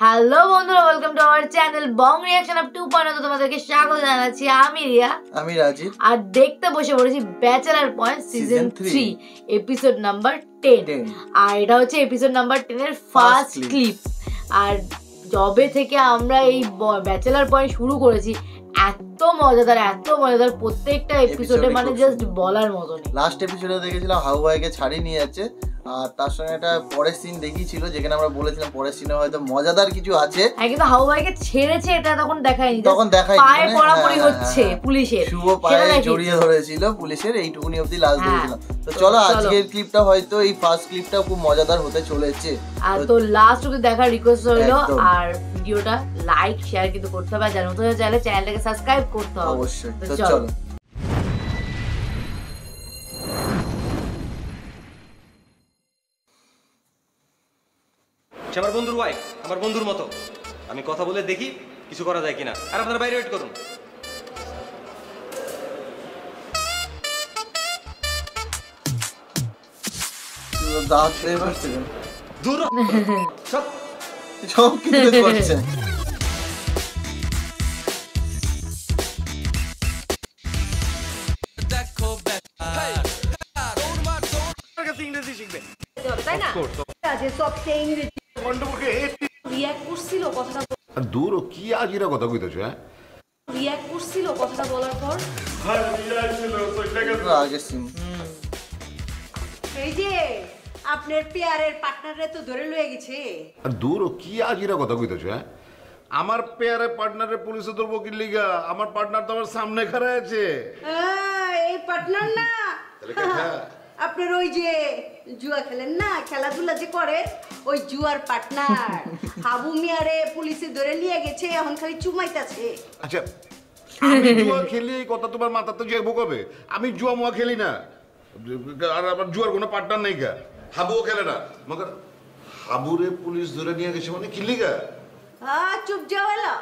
Hello বন্ধুরা, welcome to our channel Bong reaction of 2.0। তোমাদেরকে স্বাগত জানাচ্ছি। আমি রিয়া, আমি রাজীব, আর দেখতে বসে পড়েছি bachelor point season 3 episode number 10। আর এটা হচ্ছে এপিসোড নাম্বার 10 এর ফার্স্ট ক্লিপ। আর যবে থেকে আমরা এই ব্যাচেলার পয়েন্ট শুরু করেছি, এত মজাদার প্রত্যেকটা এপিসোডে, মানে জাস্ট বলার মতো নেই। লাস্ট এপিসোডে দেখেছিলাম হাউয়াইকে ছাড়িয়ে নিয়ে যাচ্ছে, আর তার সঙ্গে একটা পরের সিন দেখিয়েছিল যেখানে আমরা বলেছিলাম পরের সিনে হয়তো মজাদার কিছু আছে। হ্যাঁ, কিন্তু হাউয়াইকে ছেড়েছে এটা তখন দেখায়নি, পায়ে মানে পড়াপড়ি হচ্ছে পুলিশের, শুভ পায়ে জড়িয়ে ধরেছিল পুলিশের, এইটুকুনি অবধি লাস্ট দেখেছিলাম। তো চলো আজকের ক্লিপটা হয়তো এই ফার্স্ট ক্লিপটা খুব মজাদার হতে চলেছে। আর তো লাস্ট অবধি দেখার রিকোয়েস্ট হলো, আর ভিডিওটা লাইক শেয়ার কিন্তু করতে হবে, আর যারা নতুন হয়ে চাইলে চ্যানেলটাকে সাবস্ক্রাইব করতে হবে অবশ্যই। তো চলো আমার বন্ধুর ওয়াইফ, আমার বন্ধুর মতো। আমি কথা বলে দেখি কিছু করা যায় কিনা। আর আপনারা বাইরে ওয়েট করুন। দূর সব কিছু করছে। ইংরেজি শিখবে তাই না? সবচেয়ে ইংরেজি রিঅ্যাক্ট করছিল কথাটা, দূর কি আজিরা কথা কইতেছো? হ্যাঁ, রিঅ্যাক্ট করছিল কথাটা বলার পর। আগে সিন এই যে আপনার পেয়ারের পার্টনারে তো ধরে লয়ে গেছে। আর দূর কি আজিরা কথা কইতেছো? হ্যাঁ, আমার পেয়ারে পার্টনারে পুলিশে ধরবো কি লিগা? আমার পার্টনার তো আমার সামনে খাড়া আছে। এই পার্টনার না, আপনার ওই যে জুয়া খেলেন না, খেলাধুলা যে করে, ওই জুয়ার পার্টনার হাবু মিয়ারে পুলিশে ধরে নিয়ে গেছে, এখন খালি চুমাইতাছে। আচ্ছা, আমি জুয়া খেলি এই কথা তোমার মাথাতে যাইবো কবে? আমি জুয়া মুয়া খেলি না, আর আমার জুয়ার কোনো পার্টনার নেই গা। হাবুও খেলে না, মগর হাবুরে পুলিশ ধরে নিয়ে গেছে মানে কি লিগা? চুপ যাওয়ালা,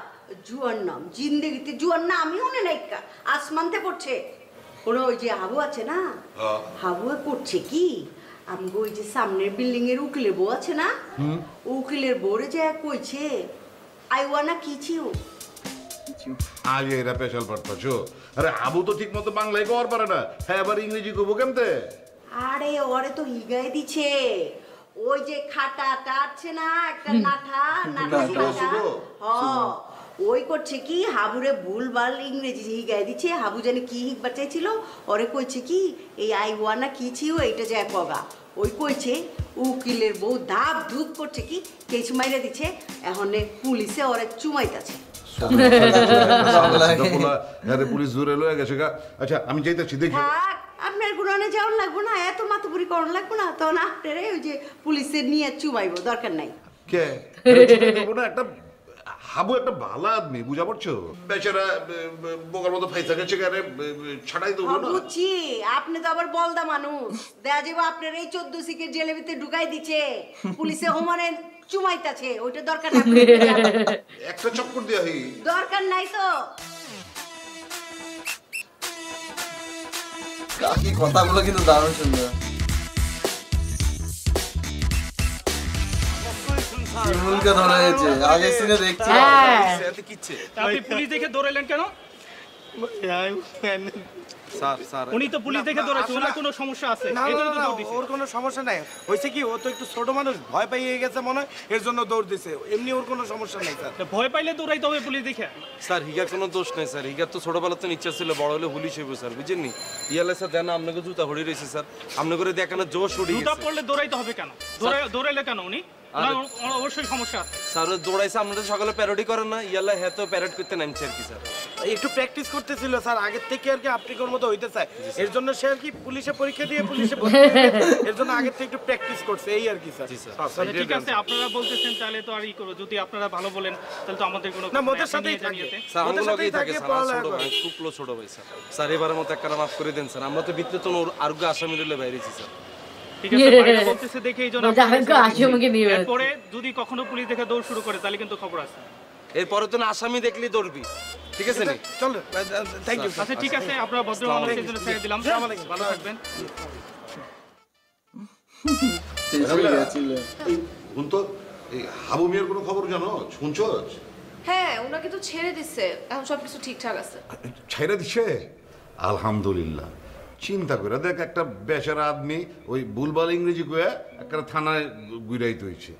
জুয়ার নাম জিন্দেগিতে জুয়ার নাম আমি মনে নাই, আসমানতে পড়ছে। ওরা ওই যে হাবু আছে না, হাবু করছে কি, আমি ওই যে সামনের বিল্ডিং এর উকিলের বউ আছে না, উকিলের বউরে যে কইছে আইওয়ানা কি ছিল। আজ এরা পেশাল পারতাছো? আরে হাবু তো ঠিক মতো বাংলায় কওয়ার পারে না, হ্যাঁ আবার ইংরেজি কবো কেমতে? আরে ওরে তো হিগাই দিছে, ওই যে খাটাটা আছে না একটা নাঠা নাঠা, ওই করছে কি হাবুরে ভুলভাল ইংরেজি হিগাই দিচ্ছে। হাবু জানে কি হিকবার চাইছিল, ওরে কইছে কি এই আইওয়ানা কি ছিল এইটা যে কগা, ওই কইছে উকিলের বউ ধাপ ধুপ করছে কি কেস মাইরা দিচ্ছে, এখন পুলিশে ওরে চুমাইতাছে। পুলিশ ধরে লয়ে গেছে গা। আচ্ছা আমি যাইতেছি, দেখি আপনার গুণানে যাওয়ার লাগবো না, এত মাথাপুরি করার লাগবো না, তখন আপনার ওই যে পুলিশের নিয়ে চুমাইবো, দরকার নাই। কে না, একটা হাবু একটা ভালো আদমি, বুঝা পারছো? বেচারা বোকার মতো ফাইসা গেছে, ছাড়াই দেবো না। বুঝছি, আপনি তো আবার বলদা মানুষ, দেখা যাবো আপনার এই 14 সিকের জেলের ভিতরে ঢুকাই দিচ্ছে, পুলিশে হোমানে চুমাইতাছে, ওইটা দরকার নাই। একটা চক্কর দিয়া দরকার নাই তো। কাকি কথাগুলো কিন্তু দারুণ সুন্দর। শিমুলকে ধরা হয়েছে, আগের সিনে দেখছি। আপনি পুলিশ দেখে দৌড়াইলেন কেন? উনি তো পুলিশ দেখে দৌড়াইছে, ওনার কোনো সমস্যা আছে? ওর কোনো সমস্যা নাই, হয়েছে কি ও তো একটু ছোট মানুষ, ভয় পাইয়ে গেছে মনে হয়, এর জন্য দৌড় দিছে। এমনি ওর কোনো সমস্যা নাই স্যার। ভয় পাইলে দৌড়াইতে হবে পুলিশ দেখে? স্যার হিগার কোনো দোষ নেই স্যার, হিগার তো ছোটবেলা তো ইচ্ছা ছিল বড় হলে পুলিশ হইব স্যার, বুঝেননি? ইয়ালে স্যার দেন আপনাকে জুতা হড়ি রয়েছে স্যার, আপনি করে দেখানো জোশ উড়ি জুতা পড়লে দৌড়াইতে হবে কেন? দৌড়াইলে কেন উনি? অবশ্যই সমস্যা আছে স্যার। দৌড়াইছে, আপনারা সকালে প্যারোডি করেন না, ইয়ালে হ্যাঁ তো প্যারোড করতে নামছে আর কি স্যার। একটু প্র্যাকটিস করতেছিল স্যার আগের থেকে আর কি, আফ্রিকার মতো হইতে চায়, এর জন্য সে আর কি পুলিশে পরীক্ষা দিয়ে পুলিশে এর জন্য আগের থেকে একটু প্র্যাকটিস করছে, এই আর কি স্যার। ঠিক আছে, আপনারা বলতেছেন তাহলে তো আর ই করব, যদি আপনারা ভালো বলেন তাহলে তো আমাদের কোনো না, মোদের সাথেই থাকে স্যার, আমাদের সাথেই থাকে স্যার, ছোট ভাই, খুব ক্লোজ ছোট ভাই স্যার। স্যার এবারের মতো একটা মাফ করে দেন স্যার, আমরা তো ভিতরে তো আরোগ্য আসামি রইলে বাইরেছি স্যার। ঠিক আছে, বাইরে বলতেছে দেখে এইজন্য আসামিকে নিয়ে বের। এরপরে যদি কখনো পুলিশ দেখে দৌড় শুরু করে তাহলে কিন্তু খবর আছে। এরপরে তো আসামি দেখলি দৌড়বি, ঠিক আছে নি? চলো, থ্যাংক ইউ। আচ্ছা ঠিক আছে, আপনারা ভদ্র মানুষের জন্য ছেড়ে দিলাম, ভালো থাকবেন। তো এই হাবু মিয়ার কোনো খবর জানো, শুনছস? হ্যাঁ, ওনাকে তো ছেড়ে দিচ্ছে, এখন সবকিছু ঠিকঠাক আছে। ছেড়ে দিছে? আলহামদুলিল্লাহ। চিন্তা করে দেখ, একটা বেচারা আদমি ওই ভুলভাল ইংরেজি কয়ে একটা থানায় গুড়াইতে হয়েছে।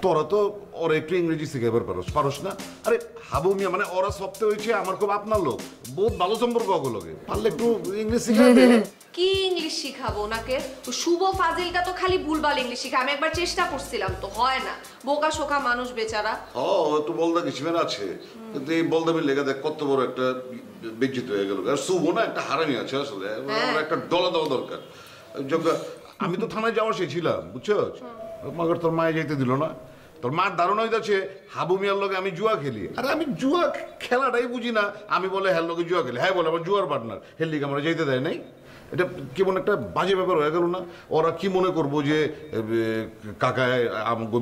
তোরা তো ওরা একটু ইংরেজি শিখাইবার পারস না? আরে হাবু মিয়া মানে ওরা সপ্তাহে হয়েছে আমার খুব আপনার লোক, বহুত ভালো সম্পর্ক ওগুলোকে, পারলে একটু ইংলিশ শিখাবে। কি ইংলিশ শিখাবো ওনাকে? শুভ ফাজিলটা তো খালি ভুলভাল ইংলিশ শিখা। আমি একবার চেষ্টা করছিলাম, তো হয় না, বোকা শোকা মানুষ বেচারা। একটু বলদা কিসিমের আছে, কিন্তু এই বলদামের লেগে দেখ কত বড় একটা বেজ্জিত হয়ে গেল। আর শুভ না একটা হারামি আছে আসলে, আমার একটা ডলা দেওয়া দরকার। আমি তো থানায় যাওয়ার সেই ছিলাম, বুঝছস? মাগর তোর মায়ে যাইতে দিল না। তোর মার ধারণা হইতাছে হাবু মিয়ার লগে আমি জুয়া খেলি। আরে আমি জুয়া খেলাটাই বুঝি না। আমি বলে হ্যাঁ লগে জুয়া খেলি, হ্যাঁ বলে আমার জুয়ার পার্টনার, হের লিগে আমরা যাইতে দেয় নাই। এটা কেমন একটা বাজে ব্যাপার হয়ে গেল না? ওরা কি মনে করবো যে কাকা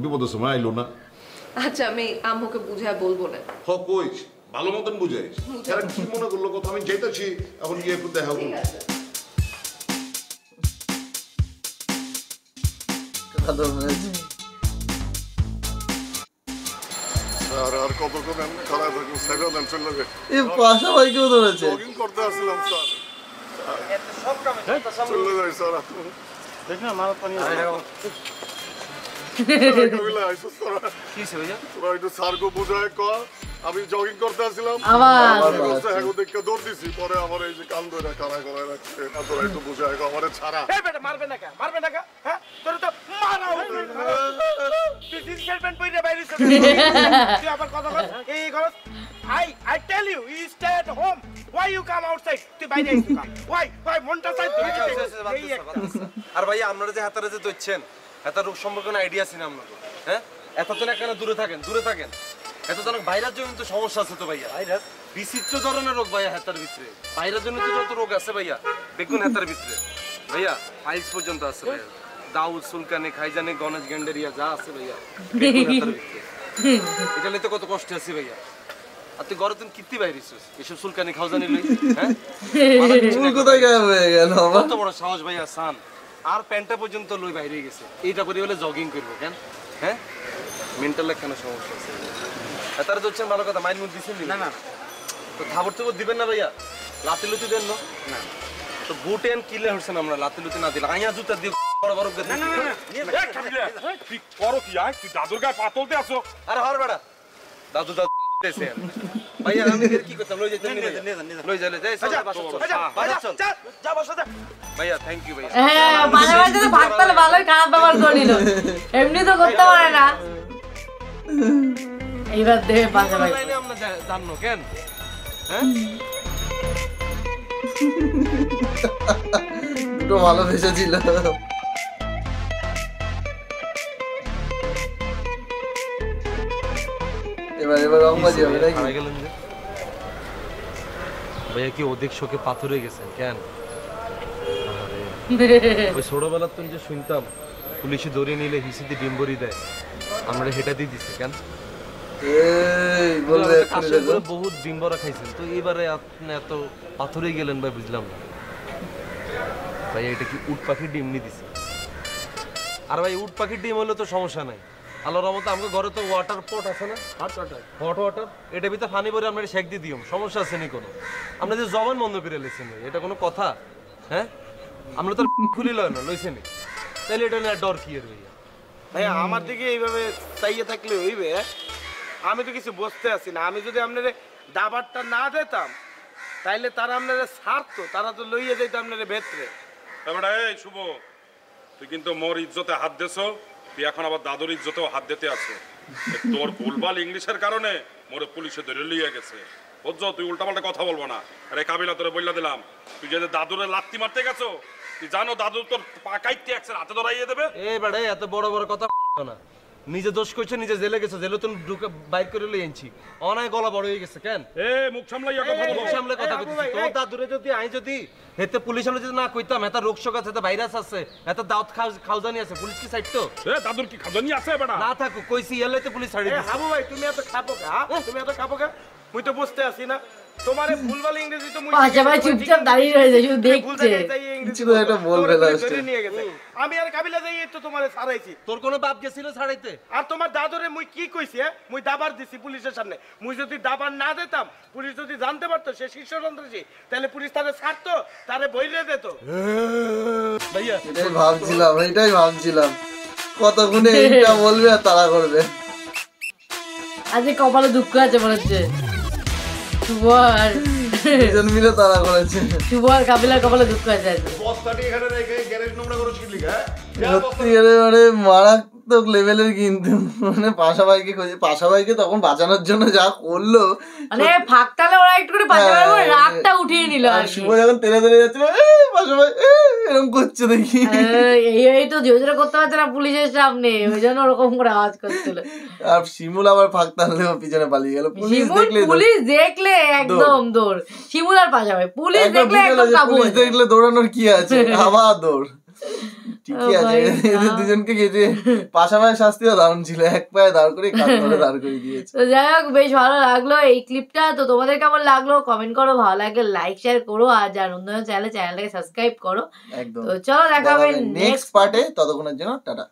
বিপদের সময় আইলো না? আচ্ছা, আমি আম্মুকে বুঝায় বলবো না। কইস ভালো মতন বুঝাইস, এরা কি মনে করলো কথা। আমি যাইতেছি এখন, গিয়ে একটু দেখা করবো। আর কতক্ষণ এমনি খারাপ থাকবো, সাইডা দেন চলে যাবে। এই পাশা ভাই কেউ ধরেছে, জগিং করতে আসছিলাম স্যার, চলে যাই স্যার। দেখ না মারা পানি তোরা একটু স্যারকে বুঝায় কর, আমি জগিং করতে আসছিলাম, দৌড় দিছি, পরে আমার এই যে কান ধরে কারায় করায় রাখছে। তোরা একটু বুঝায় কর, আমার ছাড়া। মারবে না কা, মারবে না কা, হ্যাঁ তোর তো মারা হবে। তুই জিন্স প্যান্ট পরে বাইরে তুই আবার কথা বল। এই গরজ I tell you, you stay at home. Why you come outside? তুই বাইরে আইছ কা? Why মনটা চাই তুই? আর ভাইয়া আপনারা যে হাতারে যে দইছেন, এটা রোগ সম্পর্কে কোনো আইডিয়া আছে না আপনাদের? হ্যাঁ, এতজন একখানে দূরে থাকেন, দূরে থাকেন। এতজন ভাইরাস জন্য তো সমস্যা আছে তো ভাইয়া। ভাইরাস বিচিত্র ধরনের রোগ ভাইয়া হাতার ভিতরে। ভাইরাস জন্য তো যত রোগ আছে ভাইয়া, বেগুন হাতার ভিতরে ভাইয়া ফাইলস পর্যন্ত আছে ভাইয়া। দাউদ, সুলকানি, খাইজানি, গণেশ, গ্যান্ডেরিয়া যা আছে ভাইয়া বেগুন হাতার ভিতরে। এটা নিতে কত কষ্ট আছে ভাইয়া। আর তুই ঘরে তুমি কিত্তি বাইরেছিস এসব সুলকানি খাওজানি লই? হ্যাঁ, কোথায় গায়েব হয়ে গেল? কত বড় সাহস ভাইয়া। সান আর প্যান্টটা পর্যন্ত লই বাইরে গেছে, এইটা করে বলে জগিং করবো কেন? হ্যাঁ, মেন্টাল কেন সমস্যা আছে? তারা তো হচ্ছেন ভালো কথা, মাইন্ড মুড দিচ্ছেন না? না, তো খাবার তো দিবেন না ভাইয়া, লাতি লুতি দেন না? তো বুটে এন কিলে হচ্ছেন আমরা, লাতি লুতি না দিলে আইয়া জুতা দিয়ে বড় বড় তুই করো কি? আয় তুই দাদুর গায়ে পা তুলতে আসো? আরে হর বেড়া, দাদু দাদু ভাইয়া আমি কি করতাম? লই যাইতেন লই যাইলে যাই ভাইয়া। থ্যাংক ইউ ভাইয়া। হ্যাঁ, মাঝে মাঝে তো ভাত তাহলে ভালোই খারাপ ব্যবহার করে নিল, এমনি তো করতে পারে না। এইবার দেবে পাশা ভাই আমরা জানো কেন? হ্যাঁ, দুটো ভালো ভেসে ছিল। এবার রংবাজি হবে নাকি? ভাইয়া কি অধিক শোকে পাথরে গেছেন কেন? ওই ছোটবেলার তো যে শুনতাম পুলিশে ধরে নিলে হিসিতে ডিম্বরি দেয়, আমরা হেটা দিয়ে দিছে কেন? বহুত ডিম্বরা খাইছেন, তো এবারে আপনি এত পাথরে গেলেন ভাই, বুঝলাম না ভাই। এটা কি উট পাখির ডিম নি দিছে? আর ভাই উট পাখির ডিম হলে তো সমস্যা নাই, আল্লাহর রহমতে আমাদের ঘরে তো ওয়াটার পট আছে না, হট ওয়াটার, এটা ভিতরে পানি ভরে আমরা শেক দিয়ে দিও, সমস্যা আছে নি কোনো? আমরা যে জবান বন্ধ করে লেছেন ভাই, এটা কোনো কথা? হ্যাঁ, আমরা তো খুলি লয় না লইছেনি, তাহলে এটা না ডর কি এর ভাইয়া? ভাইয়া আমার দিকে এইভাবে চাইয়ে থাকলে হইবে? আমি তো কিছু বুঝতে আছি না। আমি যদি আপনার দাবারটা না দিতাম তাইলে তারা আপনারা ছাড়তো, তারা তো লইয়ে যেত আপনার ভেতরে। এই শুভ, তুই কিন্তু মোর ইজ্জতে হাত দেছ, তুই এখন আবার দাদুর ইজ্জতেও হাত দিতে আছো। তোর ভুলভাল ইংলিশের কারণে মোরে পুলিশে ধরে লিয়ে গেছে, বুঝছো? তুই উল্টাপাল্টা কথা বলবো না। আরে কাবিলা, তোরে বললা দিলাম, তুই যে দাদুরে লাত্তি মারতে গেছো, তুই জানো দাদু তোর পা কাইতে একসাথে হাতে ধরাইয়ে দেবে। এই বেড়ে এত বড় বড় কথা না, নিজে দোষ করছে, নিজে জেলে গেছে, জেলে তুমি ঢুকে বাইর করে লই আনছি, অনায় গলা বড় হয়ে গেছে কেন? মুখ সামলাইয়া কথা বলো, মুখ সামলে কথা কইছিস। তোর দাদুরে যদি আই যদি হেতে পুলিশ আমরা যদি না কইতাম, এত রোগ শোক আছে, এত ভাইরাস আছে, এত দাউত খাওজানি আছে, পুলিশ কি সাইড তো? দাদুর কি খাওজানি আছে বেটা? না থাকুক কইছি, এলে তো পুলিশ ছাড়ি দিছে। হাবু ভাই তুমি এত খাবো কা? তুমি এত খাবো কা? মুই তো বুঝতে আছি না। তোমারে ভুলভাল ইংরেজি তো পাশাপাশি চুপচাপ দাঁড়িয়ে রয়েছে শুধু দেখছে কিছু তো একটা বলবে লাস্টে আমি আর কাবিলা যাই তো তোমারে ছাড়াইছি তোর কোনো বাপ গেছিল ছাড়াইতে আর তোমার দাদরে মুই কি কইছি মুই দাবার দিছি পুলিশের সামনে মুই যদি দাবার না দিতাম পুলিশ যদি জানতে পারতো সে শীর্ষ সন্ত্রাসী তাহলে পুলিশ তারে ছাড়তো তারে বইরে দিত ভাইয়া এটাই ভাবছিলাম কতক্ষণে এইটা বলবে আর তারা করবে আজকে কপালে দুঃখ আছে মনে হচ্ছে শুভ আর দুজন মিলে তারা করেছে শুভ আর কাবিলার কপালে দুঃখ আছে বস্তাটি এখানে রেখে গ্যারেজ নোংরা করে শিখলি সত্যি মানে মারাত্মক লেভেলের কিন্তু মানে পাশাপাশিকে খোঁজে পাশাপাশিকে তখন বাঁচানোর জন্য যা করলো মানে ফাঁকতালে ওরা একটু করে পাশাপাশি রাগটা উঠিয়ে নিল আর শুভ যখন তেলে তেলে যাচ্ছিল পাশাপাশি এরকম করছে দেখি এই তো জোরে করতে পারছে না পুলিশের সামনে ওই জন্য ওরকম করে আওয়াজ করছিল আর শিমুল আবার ফাঁকতালেও পিছনে পালিয়ে গেল পুলিশ দেখলে একদম দৌড় শিমুল আর পাশাপাশি পুলিশ দেখলে একদম কাবু পুলিশ দেখলে দৌড়ানোর কি আছে আবার দৌড় ঠিকই আছে এদের দুজনকে গেছে পাশাপাশি শাস্তিও দারুণ ছিল এক পায়ে দাঁড় করে কাঁধ ধরে দাঁড় করে দিয়েছে তো যাই হোক বেশ ভালো লাগলো এই ক্লিপটা তো তোমাদের কেমন লাগলো কমেন্ট করো ভালো লাগলে লাইক শেয়ার করো আর যারা নতুন চ্যানেলটাকে সাবস্ক্রাইব করো একদম তো চলো দেখা হবে নেক্সট পার্টে ততক্ষণের জন্য টাটা